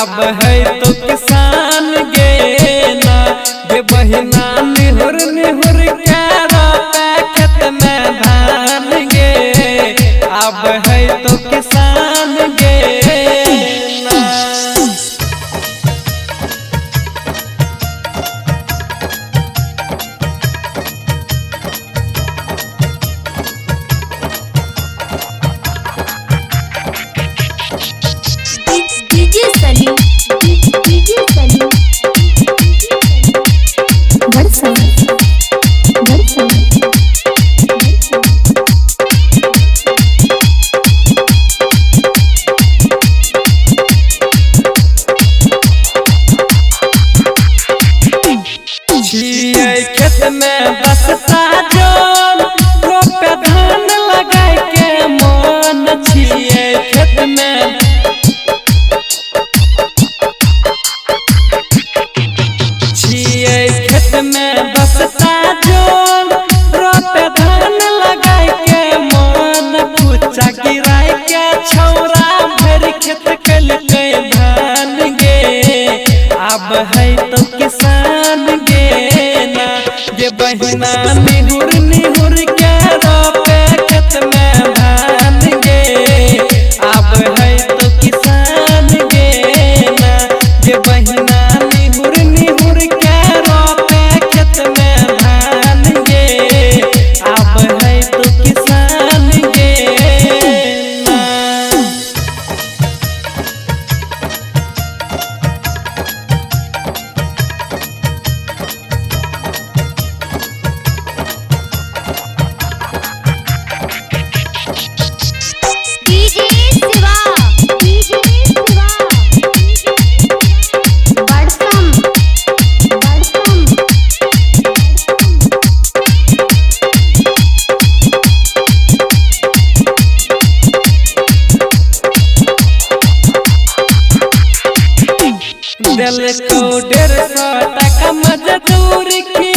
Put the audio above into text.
अब है तो किसान गे ना गे बहिना निहुर निहुर के रोपे खेत में धान गे अब है तो किसान गे ना। डीजे सनी खेत में बसता जोन रोपे धान लगा के मन छिए खेत में खेत में बसता जोन रोपे धान लगा के मन पूछा गिराए के छौरा भर खेत कल के धान गे अब है तो किसान गे ना गे बहिना निहुर निहुर के रोपे खेत में धान गे अब है तो किसान गे ना गे बहिना निहुर निहुर के रोपे खेत में धान गे अब है तो किसान गे ना। दिल को 150 टका मजदूर की